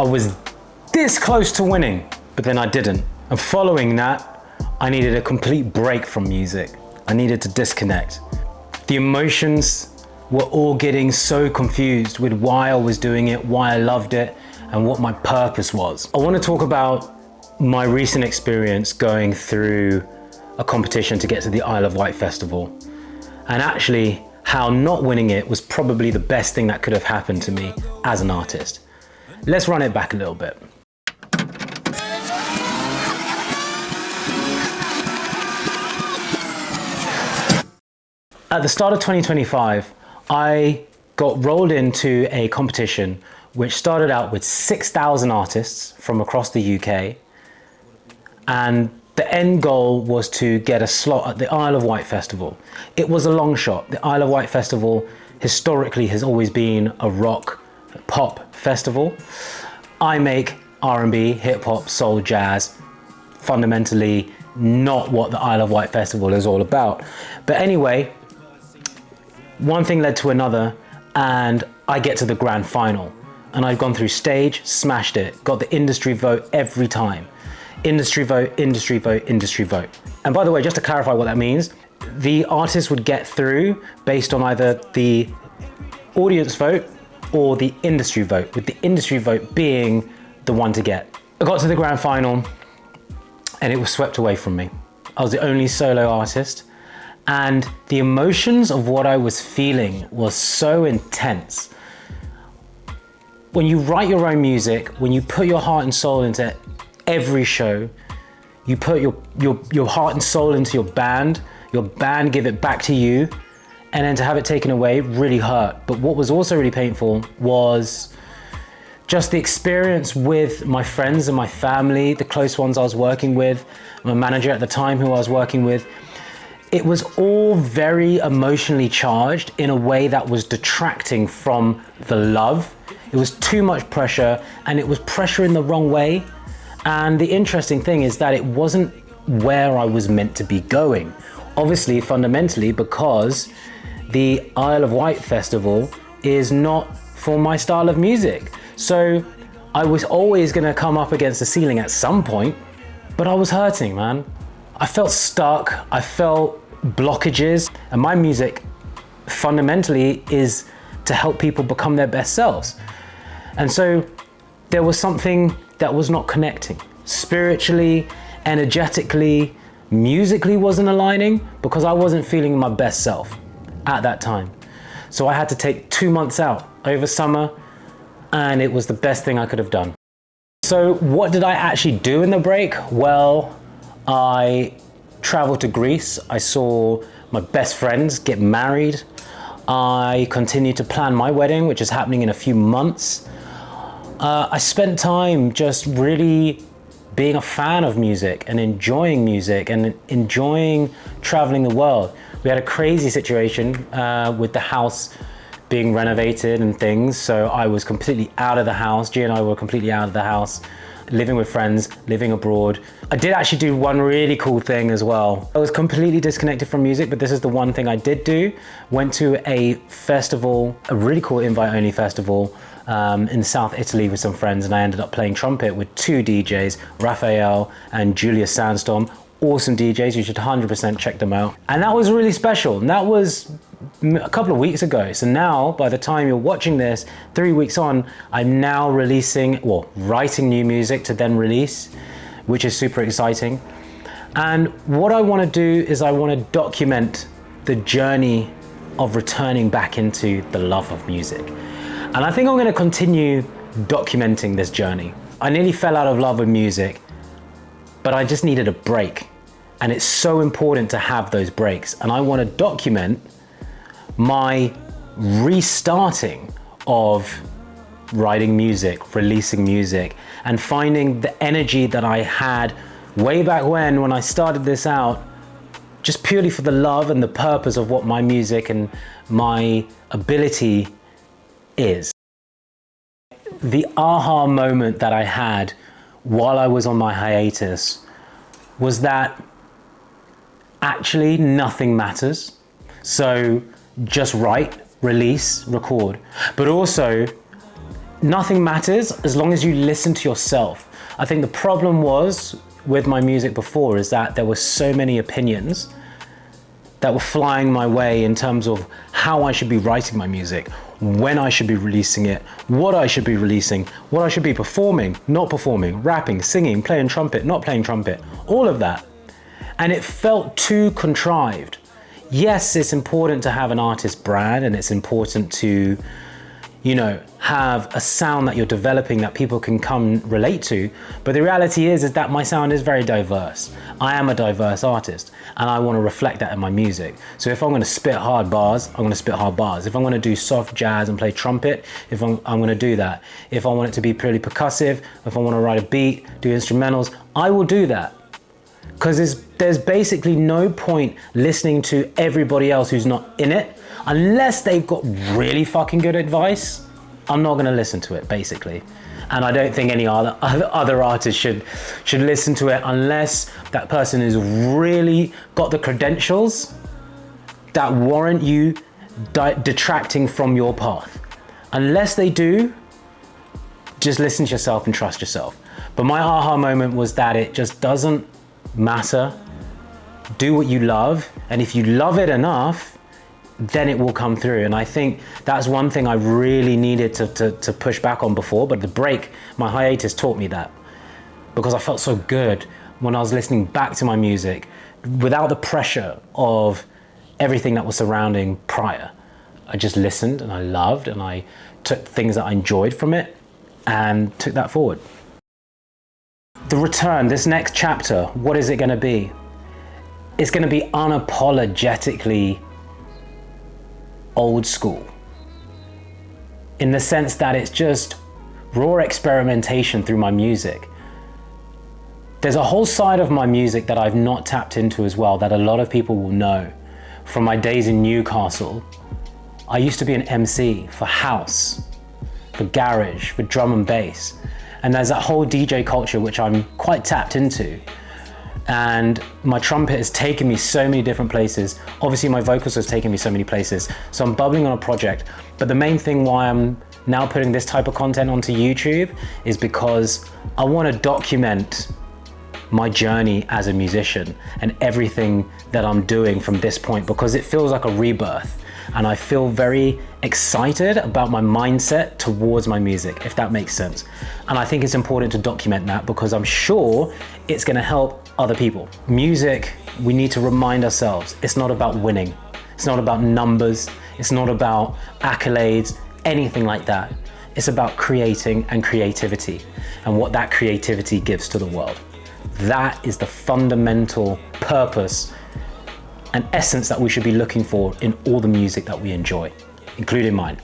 I was this close to winning, but then I didn't. And following that, I needed a complete break from music. I needed to disconnect. The emotions were all getting so confused with why I was doing it, why I loved it, and what my purpose was. I want to talk about my recent experience going through a competition to get to the Isle of Wight Festival, and actually how not winning it was probably the best thing that could have happened to me as an artist. Let's run it back a little bit. At the start of 2025, I got rolled into a competition which started out with 6,000 artists from across the UK, and the end goal was to get a slot at the Isle of Wight Festival. It was a long shot. The Isle of Wight Festival historically has always been a rock, pop festival. I make R&B, hip hop, soul, jazz, fundamentally not what the Isle of Wight Festival is all about. But anyway, one thing led to another, and I get to the grand final. And I'd gone through stage, smashed it, got the industry vote every time. Industry vote, industry vote, industry vote. And by the way, just to clarify what that means, the artist would get through based on either the audience vote or the industry vote, with the industry vote being the one to get. I got to the grand final and it was swept away from me. I was the only solo artist, and the emotions of what I was feeling was so intense. When you write your own music, when you put your heart and soul into every show, you put your heart and soul into your band give it back to you, and then to have it taken away really hurt. But what was also really painful was just the experience with my friends and my family, the close ones I was working with, my manager at the time who I was working with. It was all very emotionally charged in a way that was detracting from the love. It was too much pressure, and it was pressure in the wrong way. And the interesting thing is that it wasn't where I was meant to be going. Obviously, fundamentally, because the Isle of Wight Festival is not for my style of music. So I was always gonna come up against the ceiling at some point, but I was hurting, man. I felt stuck, I felt blockages, and my music fundamentally is to help people become their best selves. And so there was something that was not connecting. Spiritually, energetically, musically wasn't aligning, because I wasn't feeling my best self at that time. So I had to take 2 months out over summer, and it was the best thing I could have done. So what did I actually do in the break? Well, I traveled to Greece. I saw my best friends get married. I continued to plan my wedding, which is happening in a few months. I spent time just really being a fan of music and enjoying music and enjoying traveling the world. We had a crazy situation with the house being renovated and things, so I was completely out of the house. G and I were completely out of the house, living with friends, living abroad. I did actually do one really cool thing as well. I was completely disconnected from music, but this is the one thing I did do. Went to a festival, a really cool invite-only festival in South Italy with some friends, and I ended up playing trumpet with 2 DJs, Raphael and Julius Sandstorm. Awesome DJs, you should 100% check them out. And that was really special, and that was a couple of weeks ago. So now, by the time you're watching this, 3 weeks on, I'm now writing new music to then release, which is super exciting. And what I want to do is I want to document the journey of returning back into the love of music. And I think I'm going to continue documenting this journey. I nearly fell out of love with music, but I just needed a break. And it's so important to have those breaks. And I want to document my restarting of writing music, releasing music, and finding the energy that I had way back when I started this out, just purely for the love and the purpose of what my music and my ability is. The aha moment that I had while I was on my hiatus was that actually nothing matters. So just write, release, record. But also, nothing matters as long as you listen to yourself. I think the problem was with my music before is that there were so many opinions that were flying my way in terms of how I should be writing my music, when I should be releasing it, what I should be releasing, what I should be performing, not performing, rapping, singing, playing trumpet, not playing trumpet, all of that. And it felt too contrived. Yes, it's important to have an artist brand, and it's important to, you know, have a sound that you're developing that people can come relate to. But the reality is that my sound is very diverse. I am a diverse artist, and I want to reflect that in my music. So if I'm going to spit hard bars, I'm going to spit hard bars. If I'm going to do soft jazz and play trumpet, I'm going to do that. If I want it to be purely percussive, if I want to write a beat, do instrumentals, I will do that. Because there's basically no point listening to everybody else who's not in it. Unless they've got really fucking good advice, I'm not gonna listen to it, basically. And I don't think any other artist should listen to it unless that person has really got the credentials that warrant you detracting from your path. Unless they do, just listen to yourself and trust yourself. But my aha moment was that it just doesn't matter. Do what you love, and if you love it enough, then it will come through. And I think that's one thing I really needed to push back on before, but the break, my hiatus, taught me that, because I felt so good when I was listening back to my music without the pressure of everything that was surrounding prior. I just listened and I loved, and I took things that I enjoyed from it and took that forward. The return, this next chapter, what is it going to be? It's going to be unapologetically old school, in the sense that it's just raw experimentation through my music. There's a whole side of my music that I've not tapped into as well, that a lot of people will know. From my days in Newcastle, I used to be an MC for house, for garage, for drum and bass. And there's that whole DJ culture which I'm quite tapped into. And my trumpet has taken me so many different places. Obviously my vocals has taken me so many places. So I'm bubbling on a project. But the main thing why I'm now putting this type of content onto YouTube is because I want to document my journey as a musician and everything that I'm doing from this point, because it feels like a rebirth. And I feel very excited about my mindset towards my music, if that makes sense. And I think it's important to document that, because I'm sure it's going to help other people. Music, we need to remind ourselves, it's not about winning. It's not about numbers. It's not about accolades, anything like that. It's about creating and creativity, and what that creativity gives to the world. That is the fundamental purpose and essence that we should be looking for in all the music that we enjoy, including mine.